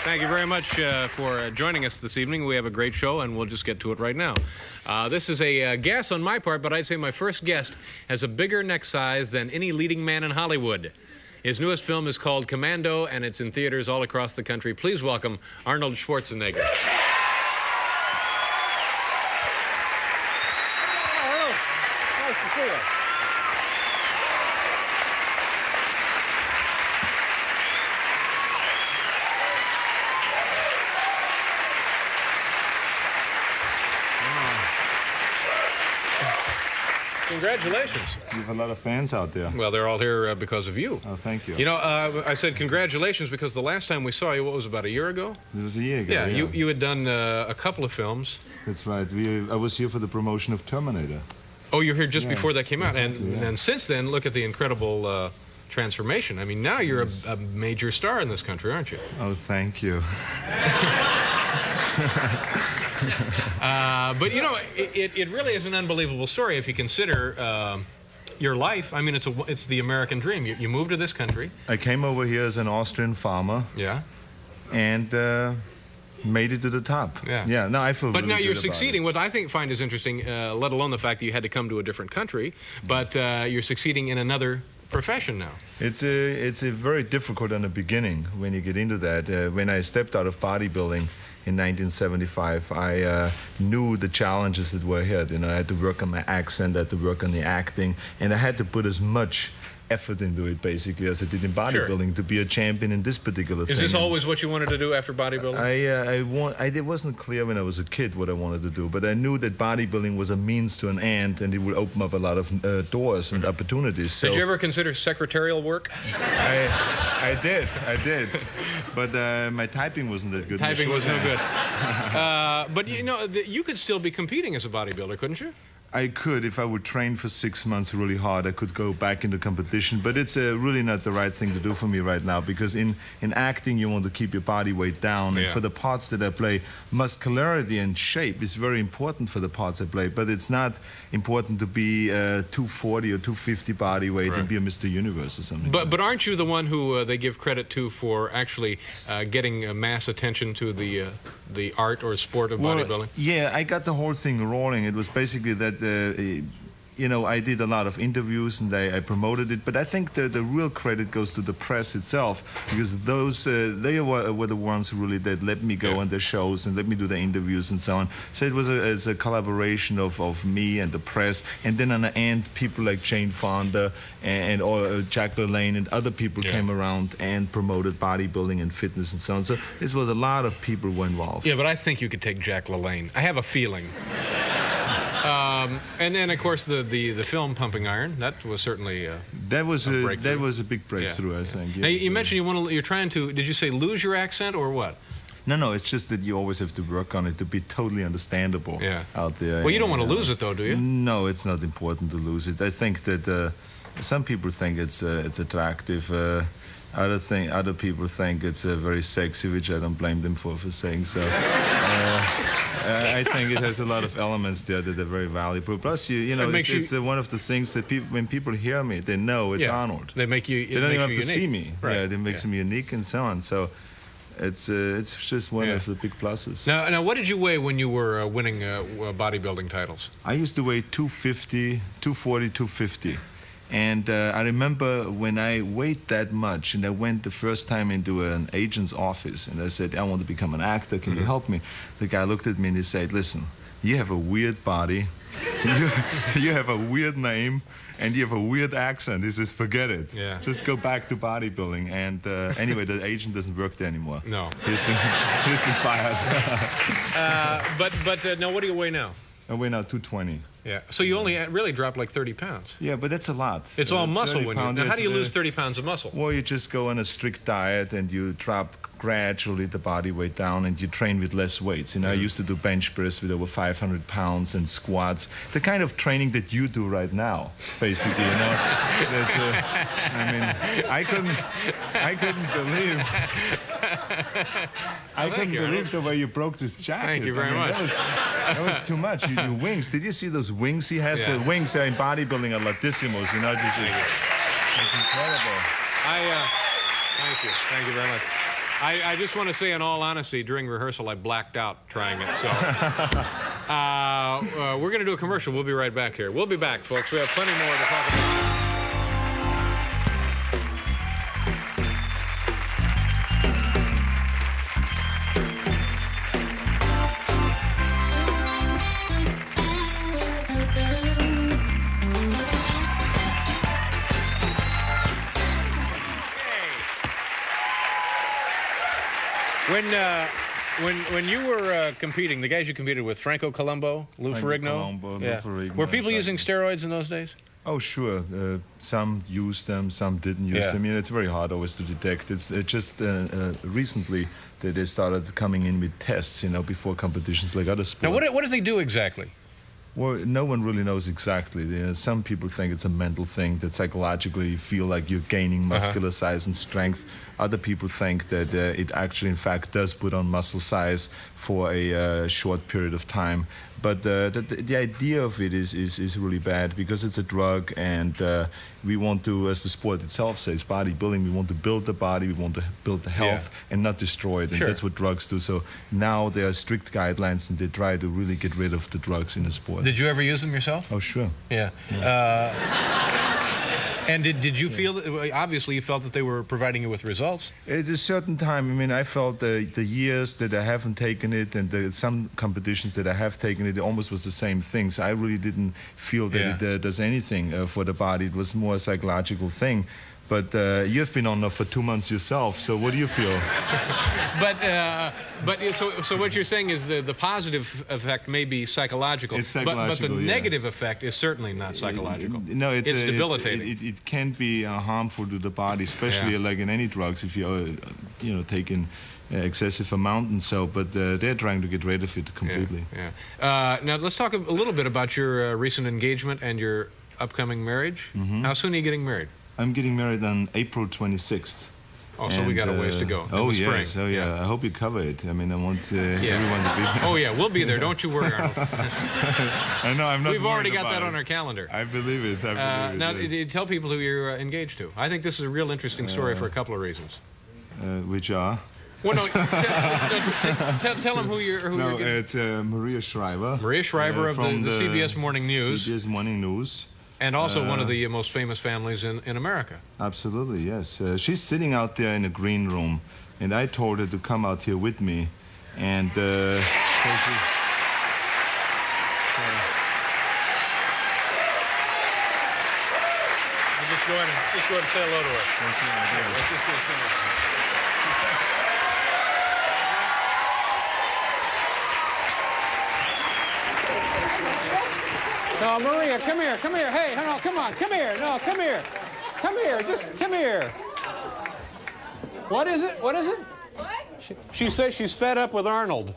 Thank you very much for joining us this evening. We have a great show, and we'll just get to it right now. This is a guess on my part, but I'd say my first guest has a bigger neck size than any leading man in Hollywood. His newest film is called Commando, and it's in theaters all across the country. Please welcome Arnold Schwarzenegger. Arnold, nice to see you. Congratulations. You have a lot of fans out there. Well, they're all here because of you. Oh, thank you. You know, I said congratulations because the last time we saw you, what was it, about a year ago? It was a year ago. Yeah, you had done a couple of films. That's right. I was here for the promotion of Terminator. Oh, you're here just before that came out. Exactly, and since then, look at the incredible transformation. I mean, now you're a major star in this country, aren't you? Oh, thank you. But, you know, it really is an unbelievable story if you consider your life. I mean, it's the American dream. You moved to this country. I came over here as an Austrian farmer. Yeah. And made it to the top. Yeah. Yeah, no, I feel But really now you're good about succeeding. it. What I find is interesting, let alone the fact that you had to come to a different country, but you're succeeding in another profession now. It's a very difficult in the beginning when you get into that. When I stepped out of bodybuilding in 1975, I knew the challenges that were ahead. You know, I had to work on my accent, I had to work on the acting, and I had to put as much effort into it, basically, as I did in bodybuilding, to be a champion in this particular thing. Is this always what you wanted to do after bodybuilding? It wasn't clear when I was a kid what I wanted to do, but I knew that bodybuilding was a means to an end, and it would open up a lot of doors and opportunities. So did you ever consider secretarial work? I did. But my typing wasn't that good. Typing was no good. But, you know, you could still be competing as a bodybuilder, couldn't you? I could, if I would train for 6 months really hard, I could go back into competition, but it's really not the right thing to do for me right now, because in acting you want to keep your body weight down, and for the parts that I play, muscularity and shape is very important for the parts I play, but it's not important to be 240 or 250 body weight and be a Mr. Universe or something. But aren't you the one who they give credit to for actually getting mass attention to the art or sport of bodybuilding? Yeah, I got the whole thing rolling. It was basically that you know, I did a lot of interviews and I promoted it, but I think the real credit goes to the press itself, because those they were the ones who really did let me go on their shows and let me do the interviews and so on. So it was a collaboration of me and the press, and then on the end people like Jane Fonda and Jack LaLanne and other people came around and promoted bodybuilding and fitness and so on. So this was a lot of people were involved. Yeah, but I think you could take Jack LaLanne. I have a feeling. And then, of course, the film Pumping Iron. That was certainly a breakthrough. That was a big breakthrough, I think. Now, you mentioned you're trying to. Did you say lose your accent or what? No, it's just that you always have to work on it to be totally understandable out there. Well, you don't want to lose it, though, do you? No, it's not important to lose it. I think that some people think it's attractive. Other people think it's very sexy, which I don't blame them for saying so. I think it has a lot of elements there that are very valuable. Plus, you know, it's one of the things that when people hear me, they know it's Arnold. They make you. They don't even have to see me. Right. Yeah, it makes me unique and so on. So it's just one of the big pluses. Now, what did you weigh when you were winning bodybuilding titles? I used to weigh 250, 240, 250. And I remember when I weighed that much, and I went the first time into an agent's office, and I said, I want to become an actor, can you help me? The guy looked at me and he said, listen, you have a weird body, you have a weird name, and you have a weird accent. He says, forget it. Yeah. Just go back to bodybuilding. And anyway, the agent doesn't work there anymore. No. He's been fired. But now, what do you weigh now? I weigh now 220. Yeah. So you only really dropped like 30 pounds. Yeah, but that's a lot. It's all muscle when you. Now, how do you lose 30 pounds of muscle? Well, you just go on a strict diet and you drop gradually the body weight down, and you train with less weights. You know, I used to do bench press with over 500 pounds and squats. The kind of training that you do right now, basically. You know, I mean, I couldn't believe the way you broke this jacket. Thank you very much. That was too much. Your wings. Did you see those wings he has? The wings in bodybuilding are latissimos. You know, just it's incredible. Thank you. Thank you very much. I just want to say, in all honesty, during rehearsal, I blacked out trying it. So we're going to do a commercial. We'll be right back here. We'll be back, folks. We have plenty more to talk about. When you were competing, the guys you competed with, Franco Columbu, Lou Ferrigno, were people using steroids in those days? Oh, sure. Some used them, some didn't use them. I mean, it's very hard always to detect. It's just recently that they started coming in with tests, you know, before competitions like other sports. Now, what do they do exactly? Well, no one really knows exactly. Some people think it's a mental thing, that psychologically you feel like you're gaining muscular size and strength. Other people think that it actually, in fact, does put on muscle size for a short period of time. But the idea of it is really bad because it's a drug, and we want to, as the sport itself says, bodybuilding, we want to build the body, we want to build the health and not destroy it. And that's what drugs do. So now there are strict guidelines, and they try to really get rid of the drugs in the sport. Did you ever use them yourself? Oh, sure. Yeah. And did you feel that, obviously you felt that they were providing you with results? At a certain time, I mean, I felt the years that I haven't taken it and some competitions that I have taken it almost was the same thing. So I really didn't feel that it does anything for the body. It was more a psychological thing. But you've been on there for 2 months yourself, so what do you feel? So what you're saying is the positive effect may be psychological, it's psychological, but the negative effect is certainly not psychological. No, it's debilitating. It can be harmful to the body, especially like in any drugs if you take in excessive amount and so. But they're trying to get rid of it completely. Now let's talk a little bit about your recent engagement and your upcoming marriage. How soon are you getting married? I'm getting married on April 26th. Oh, so we got a ways to go. Oh, yes. Oh, yeah. I hope you cover it. I mean, I want everyone to be there. Oh, yeah. We'll be there. Don't you worry, Arnold. I know. I'm not. We've already got that on our calendar. I believe it. Now, tell people who you're engaged to. I think this is a real interesting story for a couple of reasons. Which are? Well, no, tell them who you're. No, it's Maria Shriver. Maria Shriver of the CBS Morning News. CBS Morning News. And also one of the most famous families in America. Absolutely, yes. She's sitting out there in a green room, and I told her to come out here with me. And so she... Just go ahead and say hello to her. Let's just do a similar. No, Maria, come here, come here. Hey, no, come on, come here. No, come here. Come here, just come here. What is it? What is it? What? She says she's fed up with Arnold.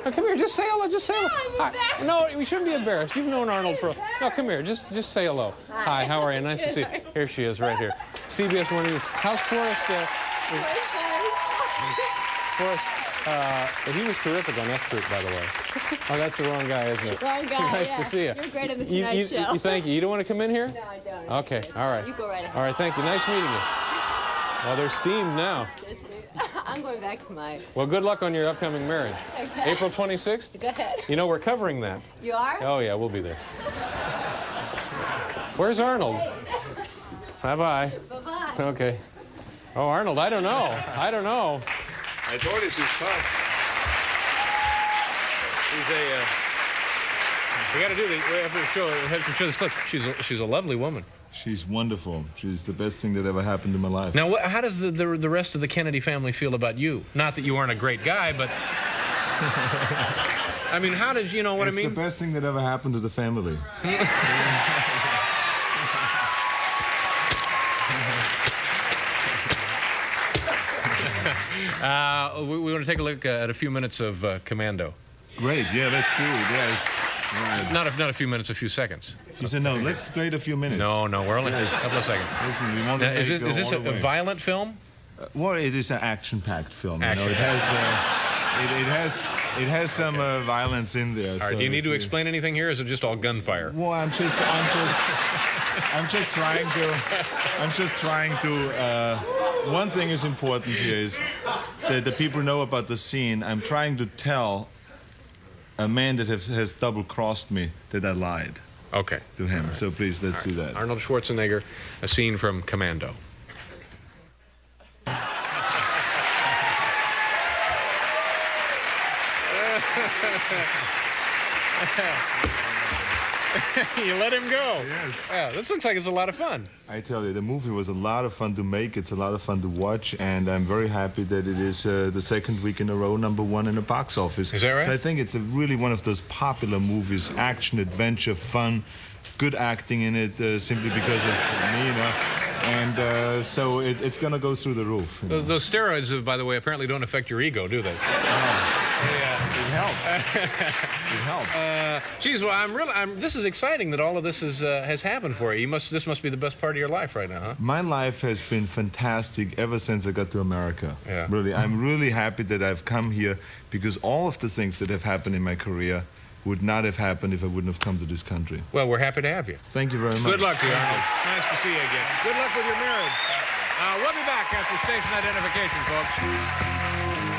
No, come here, just say hello, just say hello. I'm no, you shouldn't be embarrassed. You've known Arnold for No, come here, just say hello. Hi, how are you? Nice to see you. Here she is, right here. CBS Morning News. How's Forrest? Forrest, he was terrific on F-Troop, by the way. Oh, that's the wrong guy, isn't it? Wrong guy, Nice to see you. You're great on the Tonight Show. Thank you. You don't want to come in here? No, I don't. Okay, all right. You go right ahead. All right, thank you. Nice meeting you. Well, they're steamed now. I'm going back to my... Well, good luck on your upcoming marriage. Okay. April 26th? Go ahead. You know, we're covering that. You are? Oh, yeah, we'll be there. Where's Arnold? Bye-bye. Bye-bye. Okay. Oh, Arnold, I don't know. I don't know. I told her she's tough. We got to do this. We have to show this clip. She's a lovely woman. She's wonderful. She's the best thing that ever happened in my life. Now, how does the rest of the Kennedy family feel about you? Not that you aren't a great guy, but I mean, how did you know what I mean? It's the best thing that ever happened to the family. We want to take a look at a few minutes of Commando. Great, yeah, let's see. Yes. Right. Not a few minutes, a few seconds. She said, no, let's play it a few minutes. No, we're only a couple of seconds. Listen, we want to is this a violent film? Well, it is an action-packed film. Action. You know, it has some violence in there. All right, do you need to explain anything here, or is it just all gunfire? Well, I'm just trying to one thing is important here is that the people know about the scene. I'm trying to tell a man that has double-crossed me that I lied Okay. to him. So please, let's see that. Arnold Schwarzenegger, a scene from Commando. You let him go. Yes. Yeah, this looks like it's a lot of fun. I tell you, the movie was a lot of fun to make. It's a lot of fun to watch, and I'm very happy that it is the second week in a row #1 in the box office. Is that right? So I think it's really one of those popular movies, action, adventure, fun, good acting in it, simply because of me, you know. And so it's going to go through the roof. You know? Those steroids, by the way, apparently don't affect your ego, do they? It helps. It helps. Geez, well, this is exciting that all of this has happened for you. This must be the best part of your life right now, huh? My life has been fantastic ever since I got to America. Yeah. Really, I'm really happy that I've come here because all of the things that have happened in my career would not have happened if I wouldn't have come to this country. Well, we're happy to have you. Thank you very much. Good luck to you, Arnold. Nice to see you again. Good luck with your marriage. We'll be back after station identification, folks.